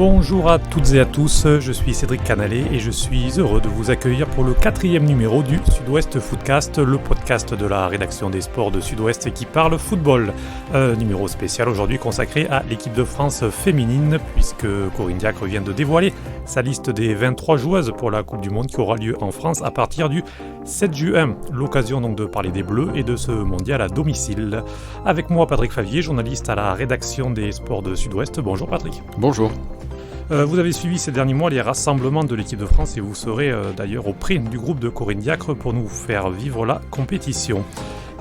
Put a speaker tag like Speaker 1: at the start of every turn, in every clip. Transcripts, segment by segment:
Speaker 1: Bonjour à toutes et à tous, je suis Cédric Canalet et je suis heureux de vous accueillir pour le 4e numéro du Sud-Ouest Footcast, le podcast de la rédaction des sports de Sud-Ouest qui parle football. Un numéro spécial aujourd'hui consacré à l'équipe de France féminine puisque Corinne Diacre vient de dévoiler sa liste des 23 joueuses pour la Coupe du Monde qui aura lieu en France à partir du 7 juin. L'occasion donc de parler des Bleus et de ce mondial à domicile. Avec moi Patrick Favier, journaliste à la rédaction des sports de Sud-Ouest. Bonjour Patrick.
Speaker 2: Bonjour.
Speaker 1: Vous avez suivi ces derniers mois les rassemblements de l'équipe de France et vous serez d'ailleurs auprès du groupe de Corinne Diacre pour nous faire vivre la compétition.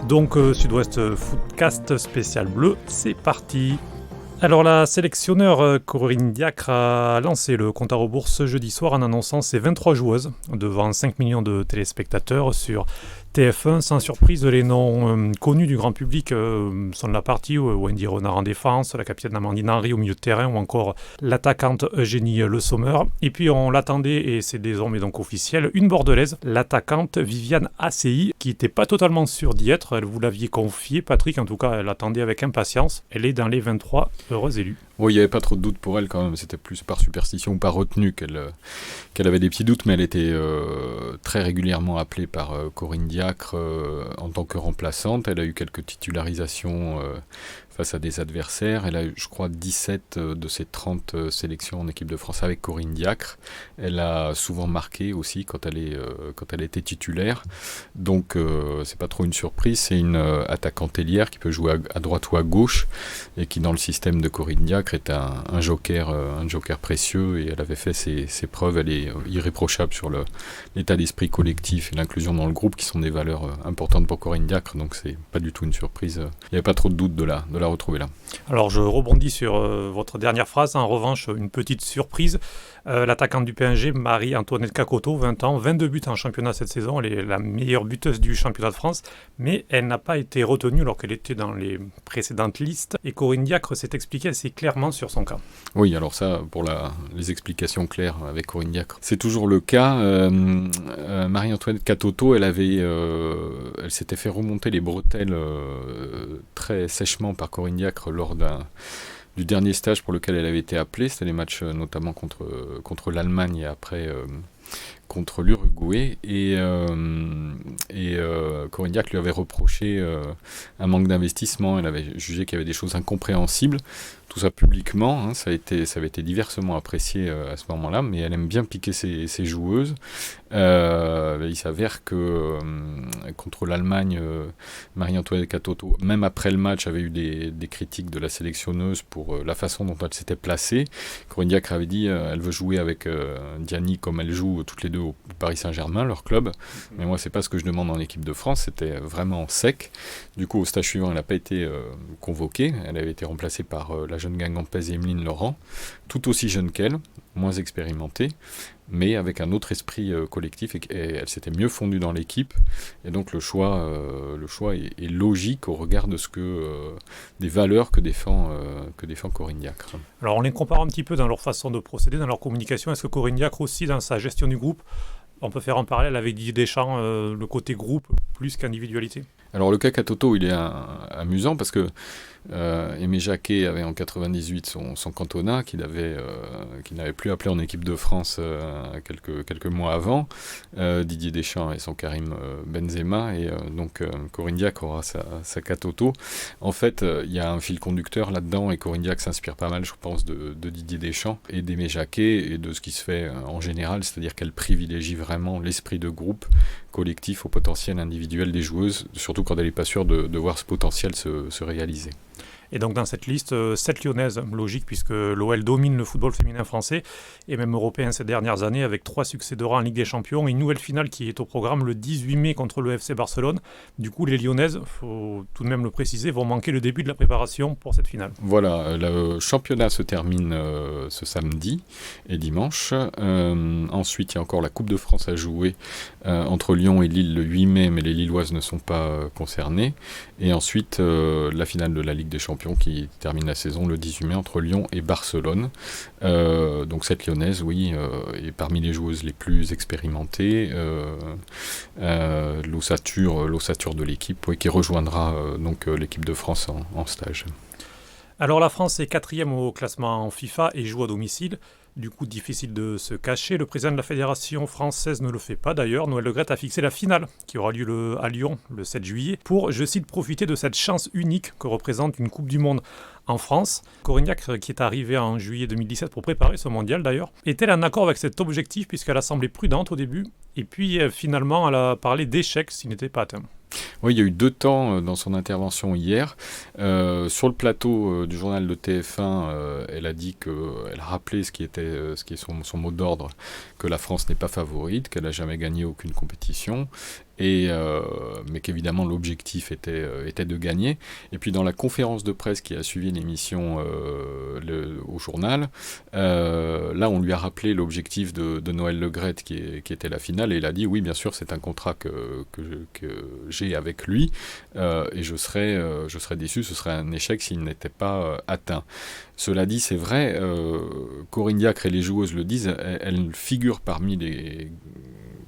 Speaker 1: Donc Sud-Ouest Footcast spécial bleu, c'est parti. Alors la sélectionneur Corinne Diacre a lancé le compte à rebours ce jeudi soir en annonçant ses 23 joueuses devant 5 millions de téléspectateurs sur TF1. Sans surprise, les noms connus du grand public sont de la partie. Wendy Renard en défense, la capitaine Amandine Henry au milieu de terrain ou encore l'attaquante Eugénie Le Sommer. Et puis on l'attendait, et c'est désormais donc officiel, une bordelaise, l'attaquante Viviane Assey, qui n'était pas totalement sûre d'y être. Vous l'aviez confié, Patrick, en tout cas elle attendait avec impatience. Elle est dans les 23 heureuses élues.
Speaker 2: Oui, il n'y avait pas trop de doutes pour elle quand même, c'était plus par superstition ou par retenue qu'elle avait des petits doutes, mais elle était très régulièrement appelée par Corinne Diacre en tant que remplaçante. Elle a eu quelques titularisations face à des adversaires. Elle a eu, je crois, 17 de ses 30 sélections en équipe de France avec Corinne Diacre. Elle a souvent marqué aussi quand elle était titulaire. Donc, c'est pas trop une surprise. C'est une attaquante ailière qui peut jouer à droite ou à gauche et qui, dans le système de Corinne Diacre, est un joker précieux. Et elle avait fait ses preuves. Elle est irréprochable sur l'état d'esprit collectif et l'inclusion dans le groupe, qui sont des valeurs importantes pour Corinne Diacre. Donc, c'est pas du tout une surprise. Il n'y avait pas trop de doute de la retrouver là.
Speaker 1: Alors je rebondis sur votre dernière phrase. En revanche, une petite surprise. L'attaquante du PSG, Marie-Antoinette Kakoto, 20 ans, 22 buts en championnat cette saison. Elle est la meilleure buteuse du championnat de France, mais elle n'a pas été retenue alors qu'elle était dans les précédentes listes. Et Corinne Diacre s'est expliquée assez clairement sur son cas.
Speaker 2: Oui, alors ça, pour les explications claires avec Corinne Diacre, c'est toujours le cas. Marie-Antoinette Kakoto, elle s'était fait remonter les bretelles très sèchement par Corinne Diacre lors du dernier stage pour lequel elle avait été appelée. C'était les matchs notamment contre l'Allemagne et après contre l'Uruguay. Et Corinne Diacre lui avait reproché un manque d'investissement. Elle avait jugé qu'il y avait des choses incompréhensibles. Tout ça publiquement, hein, ça avait été diversement apprécié à ce moment-là, mais elle aime bien piquer ses joueuses. Il s'avère que contre l'Allemagne, Marie-Antoinette Kakoto, même après le match, avait eu des critiques de la sélectionneuse pour la façon dont elle s'était placée. Corinne Diacre avait dit elle veut jouer avec Diani comme elle joue toutes les deux au Paris Saint-Germain, leur club. Mais moi, c'est pas ce que je demande en équipe de France. C'était vraiment sec. Du coup, au stage suivant, elle n'a pas été convoquée. Elle avait été remplacée par la jeune Guingampès et Emeline Laurent, tout aussi jeune qu'elle, moins expérimentée, mais avec un autre esprit collectif, et elle s'était mieux fondue dans l'équipe, et donc le choix est logique au regard de des valeurs que défend Corinne Diacre.
Speaker 1: Alors on les compare un petit peu dans leur façon de procéder, dans leur communication. Est-ce que Corinne Diacre aussi, dans sa gestion du groupe, on peut faire un parallèle avec Didier Deschamps, le côté groupe plus qu'individualité?
Speaker 2: Alors le cas Katoto, il est amusant parce que Aimé Jacquet avait en 98 son cantonat qu'il n'avait plus appelé en équipe de France quelques mois avant. Didier Deschamps et son Karim Benzema, et donc Corinne Diacre aura sa Katoto. En fait, il y a un fil conducteur là-dedans, et Corinne Diacre s'inspire pas mal, je pense, de Didier Deschamps et d'Aimé Jacquet et de ce qui se fait en général, c'est-à-dire qu'elle privilégie vraiment l'esprit de groupe collectif au potentiel individuel des joueuses, surtout quand elle n'est pas sûre de voir ce potentiel se réaliser.
Speaker 1: Et donc dans cette liste, 7 lyonnaises, logique puisque l'OL domine le football féminin français et même européen ces dernières années avec 3 succès de rang en Ligue des Champions et une nouvelle finale qui est au programme le 18 mai contre le FC Barcelone. Du coup, les lyonnaises, il faut tout de même le préciser, vont manquer le début de la préparation pour cette finale.
Speaker 2: Voilà, le championnat se termine ce samedi et dimanche. Ensuite, il y a encore la Coupe de France à jouer entre Lyon et Lille le 8 mai, mais les Lilloises ne sont pas concernées. Et ensuite, la finale de la Ligue des Champions qui termine la saison le 18 mai entre Lyon et Barcelone. Donc cette lyonnaise, oui, est parmi les joueuses les plus expérimentées. L'ossature de l'équipe, oui, qui rejoindra donc l'équipe de France en stage.
Speaker 1: Alors la France est quatrième au classement FIFA et joue à domicile. Du coup, difficile de se cacher. Le président de la Fédération française ne le fait pas d'ailleurs. Noël Le Graët a fixé la finale qui aura lieu à Lyon le 7 juillet pour, je cite, profiter de cette chance unique que représente une Coupe du Monde en France. Corignac, qui est arrivée en juillet 2017 pour préparer ce mondial d'ailleurs, est-elle en accord avec cet objectif puisqu'elle a semblé prudente au début et puis finalement elle a parlé d'échec s'il n'était pas atteint.
Speaker 2: Oui, il y a eu 2 temps dans son intervention hier. Sur le plateau du journal de TF1, elle a dit elle a rappelé ce qui est son mot d'ordre, que la France n'est pas favorite, qu'elle n'a jamais gagné aucune compétition, mais qu'évidemment l'objectif était de gagner. Et puis dans la conférence de presse qui a suivi l'émission au journal, là on lui a rappelé l'objectif de Noël Le Graët qui était la finale, et il a dit oui, bien sûr, c'est un contrat que j'ai avec lui, et je serais déçu, ce serait un échec s'il n'était pas atteint. Cela dit, c'est vrai, Corinne Diacre et les joueuses le disent, elles figurent parmi les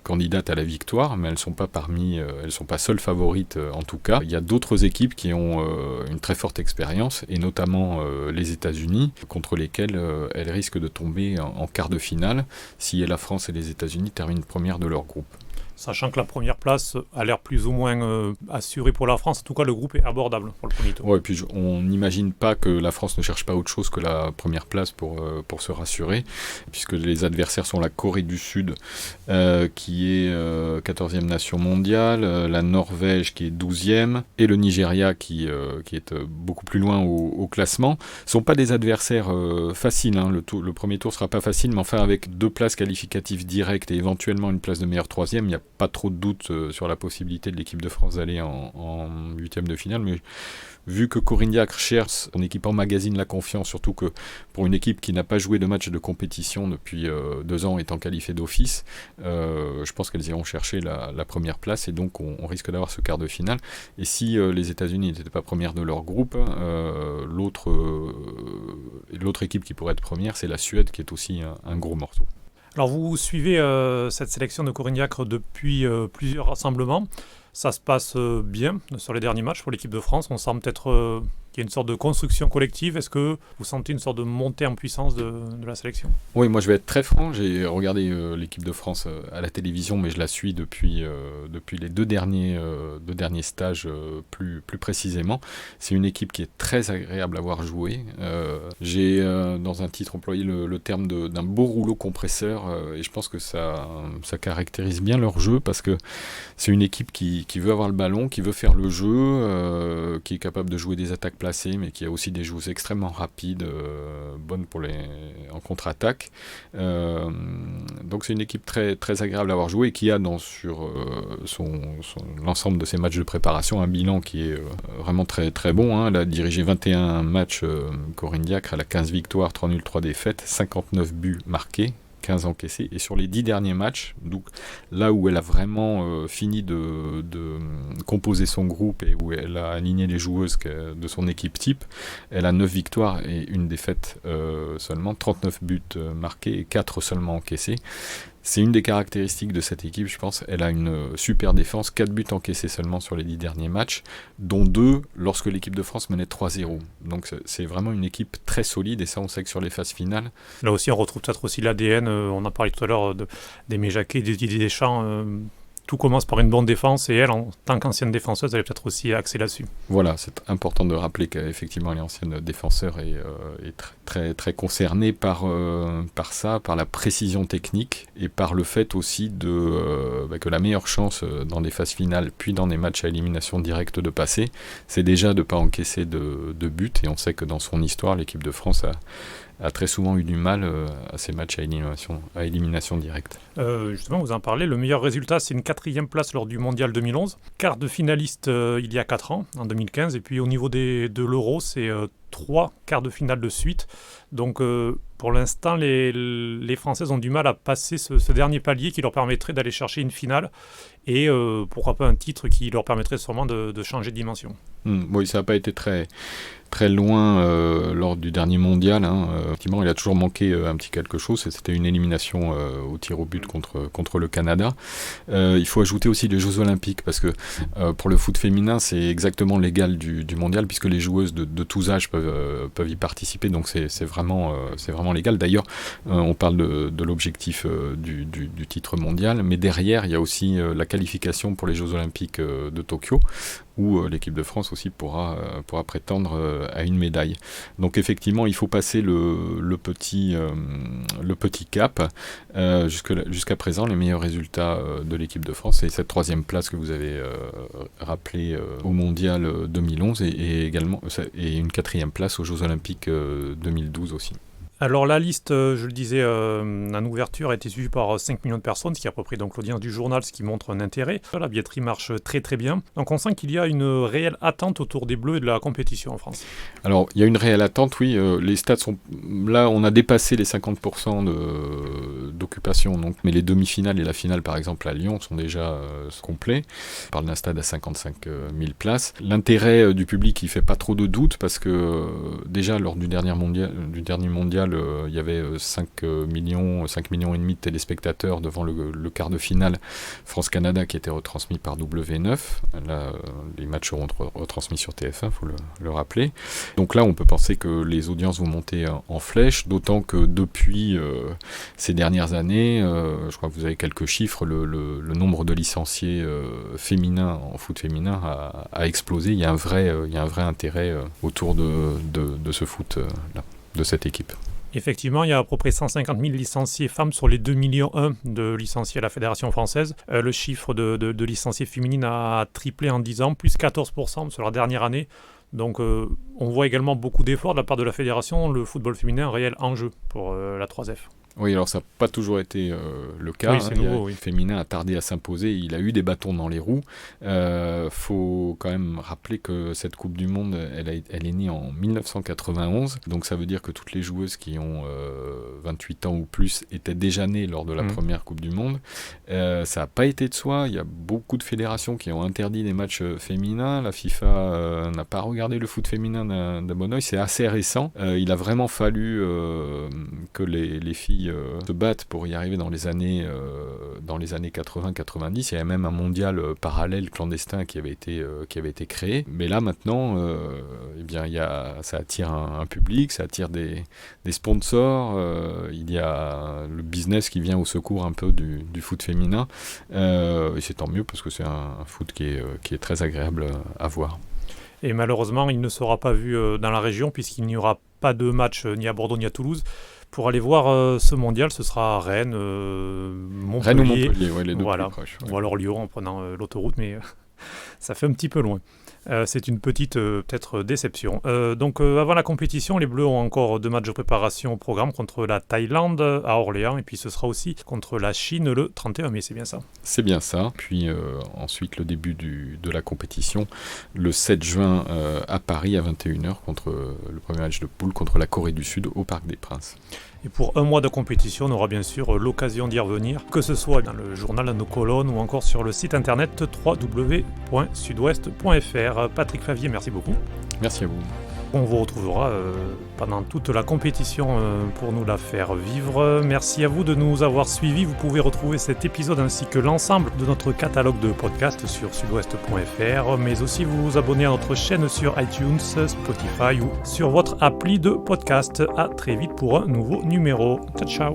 Speaker 2: candidates à la victoire, mais elles sont pas seules favorites en tout cas. Il y a d'autres équipes qui ont une très forte expérience, et notamment les États-Unis, contre lesquelles elles risquent de tomber en quart de finale si la France et les États-Unis terminent premières de leur groupe.
Speaker 1: Sachant que la première place a l'air plus ou moins assurée pour la France. En tout cas, le groupe est abordable pour le premier tour.
Speaker 2: Ouais, et puis on n'imagine pas que la France ne cherche pas autre chose que la première place pour se rassurer, puisque les adversaires sont la Corée du Sud, qui est 14e nation mondiale, la Norvège qui est 12e, et le Nigeria qui est beaucoup plus loin au classement. Ce ne sont pas des adversaires faciles, hein. Le premier tour ne sera pas facile, mais enfin avec 2 places qualificatives directes et éventuellement une place de meilleur troisième, il n'y a pas trop de doute sur la possibilité de l'équipe de France d'aller en 8e de finale, mais vu que Corinne Diacre cherche, son équipe emmagasine la confiance, surtout que pour une équipe qui n'a pas joué de match de compétition depuis 2 ans étant qualifiée d'office, je pense qu'elles iront chercher la première place, et donc on risque d'avoir ce quart de finale. Et si les États-Unis n'étaient pas premières de leur groupe, l'autre équipe qui pourrait être première, c'est la Suède, qui est aussi un gros morceau.
Speaker 1: Alors vous suivez cette sélection de Corinne Diacre depuis plusieurs rassemblements. Ça se passe bien sur les derniers matchs pour l'équipe de France. On sent peut-être qu'il y a une sorte de construction collective. Est-ce que vous sentez une sorte de montée en puissance de la sélection ?
Speaker 2: Oui, moi je vais être très franc. J'ai regardé l'équipe de France à la télévision, mais je la suis depuis les deux derniers stages plus précisément. C'est une équipe qui est très agréable à voir jouer. J'ai dans un titre employé le terme d'un beau rouleau compresseur, et je pense que ça caractérise bien leur jeu, parce que c'est une équipe qui veut avoir le ballon, qui veut faire le jeu, qui est capable de jouer des attaques placées, mais qui a aussi des joueuses extrêmement rapides, bonnes en contre-attaque. Donc c'est une équipe très, très agréable à avoir joué, et qui a sur l'ensemble de ses matchs de préparation un bilan qui est vraiment très, très bon, hein. Elle a dirigé 21 matchs, Corinne Diacre, elle a 15 victoires, 3 nuls, 3 défaites, 59 buts marqués, 15 encaissés, et sur les 10 derniers matchs, donc là où elle a vraiment fini de composer son groupe et où elle a aligné les joueuses de son équipe type, elle a 9 victoires et 1 défaite seulement, 39 buts marqués et 4 seulement encaissés. C'est une des caractéristiques de cette équipe, je pense. Elle a une super défense, 4 buts encaissés seulement sur les 10 derniers matchs, dont 2 lorsque l'équipe de France menait 3-0. Donc c'est vraiment une équipe très solide, et ça on sait que sur les phases finales...
Speaker 1: Là aussi on retrouve peut-être aussi l'ADN, on a parlé tout à l'heure d'Aimé Jacquet, des Didier Deschamps. Tout commence par une bonne défense, et elle, en tant qu'ancienne défenseuse, elle est peut-être aussi axée là-dessus.
Speaker 2: Voilà, c'est important de rappeler qu'effectivement elle est ancienne défenseur et très, très concernée par ça, par la précision technique, et par le fait aussi que la meilleure chance dans les phases finales, puis dans des matchs à élimination directe de passer, c'est déjà de ne pas encaisser de but, et on sait que dans son histoire, l'équipe de France a très souvent eu du mal à ces matchs à élimination directe.
Speaker 1: Justement, vous en parlez, le meilleur résultat, c'est une 4e place lors du Mondial 2011, quart de finaliste il y a 4 ans, en 2015, et puis au niveau de l'Euro, c'est 3 quarts de finale de suite. Donc pour l'instant, les Françaises ont du mal à passer ce dernier palier qui leur permettrait d'aller chercher une finale, et pourquoi pas un titre qui leur permettrait sûrement de changer de dimension.
Speaker 2: Oui, ça n'a pas été très, très loin lors du dernier mondial. Effectivement, il a toujours manqué un petit quelque chose. C'était une élimination au tir au but contre le Canada. Il faut ajouter aussi les Jeux Olympiques parce que pour le foot féminin, c'est exactement l'égal du mondial puisque les joueuses de tous âges peuvent y participer. Donc c'est vraiment légal. D'ailleurs, on parle de l'objectif du titre mondial, mais derrière, il y a aussi la qualification pour les Jeux Olympiques de Tokyo, où l'équipe de France aussi pourra prétendre à une médaille. Donc effectivement, il faut passer le petit cap. Jusqu'à présent, les meilleurs résultats de l'équipe de France, c'est cette 3e place que vous avez rappelée au Mondial 2011 et également une 4e place aux Jeux Olympiques 2012 aussi.
Speaker 1: Alors la liste, je le disais en ouverture, a été suivie par 5 millions de personnes, ce qui est à peu près donc l'audience du journal, ce qui montre un intérêt. La billetterie marche très très bien. Donc on sent qu'il y a une réelle attente autour des Bleus et de la compétition en France.
Speaker 2: Alors il y a une réelle attente, oui. Les stades sont... Là, on a dépassé les 50% d'occupation. Donc, mais les demi-finales et la finale, par exemple, à Lyon, sont déjà complets. On parle d'un stade à 55 000 places. L'intérêt du public, il ne fait pas trop de doute parce que déjà, lors du dernier mondial, il y avait 5 millions et demi de téléspectateurs devant le quart de finale France-Canada qui était retransmis par W9. Là, les matchs seront retransmis sur TF1, il faut le rappeler. Donc là, on peut penser que les audiences vont monter en flèche, d'autant que depuis ces dernières années, je crois que vous avez quelques chiffres, le nombre de licenciés féminins en foot féminin a explosé. Il y a un vrai intérêt autour de ce foot-là, de cette équipe.
Speaker 1: Effectivement, il y a à peu près 150 000 licenciés femmes sur les 2,1 millions de licenciés à la Fédération française. Le chiffre de licenciés féminines a triplé en 10 ans, plus 14% sur la dernière année. Donc on voit également beaucoup d'efforts de la part de la Fédération. Le football féminin, un réel enjeu pour la 3F.
Speaker 2: Oui, alors ça n'a pas toujours été le cas.
Speaker 1: Oui, c'est nouveau, oui.
Speaker 2: Le féminin a tardé à s'imposer, il a eu des bâtons dans les roues. Faut quand même rappeler que cette Coupe du Monde, elle est née en 1991, donc ça veut dire que toutes les joueuses qui ont 28 ans ou plus étaient déjà nées lors de la première Coupe du Monde. Ça n'a pas été de soi, il y a beaucoup de fédérations qui ont interdit les matchs féminins, la FIFA n'a pas regardé le foot féminin d'un bon oeil, c'est assez récent. Il a vraiment fallu que les filles se battent pour y arriver dans les années 80-90. Il y a même un mondial parallèle clandestin qui avait été créé. Mais là maintenant, ça attire un public, ça attire des sponsors. Il y a le business qui vient au secours un peu du foot féminin. Et c'est tant mieux parce que c'est un foot qui est très agréable à voir.
Speaker 1: Et malheureusement, il ne sera pas vu dans la région puisqu'il n'y aura pas de match ni à Bordeaux ni à Toulouse. Pour aller voir ce mondial, ce sera Rennes, Montpellier.
Speaker 2: Rennes ou Montpellier, ouais, les deux plus proches. Ouais.
Speaker 1: Ou alors Lyon en prenant l'autoroute, mais ça fait un petit peu loin. C'est une petite peut-être déception. Donc avant la compétition, les Bleus ont encore 2 matchs de préparation au programme contre la Thaïlande à Orléans et puis ce sera aussi contre la Chine le 31 mai, c'est bien ça?
Speaker 2: C'est bien ça. Puis ensuite le début de la compétition le 7 juin à Paris à 21h contre le premier match de poule contre la Corée du Sud au Parc des Princes.
Speaker 1: Et pour un mois de compétition, on aura bien sûr l'occasion d'y revenir, que ce soit dans le journal, dans nos colonnes ou encore sur le site internet www.sudouest.fr. Patrick Favier, merci beaucoup.
Speaker 2: Merci à vous.
Speaker 1: On vous retrouvera pendant toute la compétition pour nous la faire vivre. Merci à vous de nous avoir suivis. Vous pouvez retrouver cet épisode ainsi que l'ensemble de notre catalogue de podcasts sur sudouest.fr, mais aussi vous abonner à notre chaîne sur iTunes, Spotify ou sur votre appli de podcast. À très vite pour un nouveau numéro. Ciao, ciao.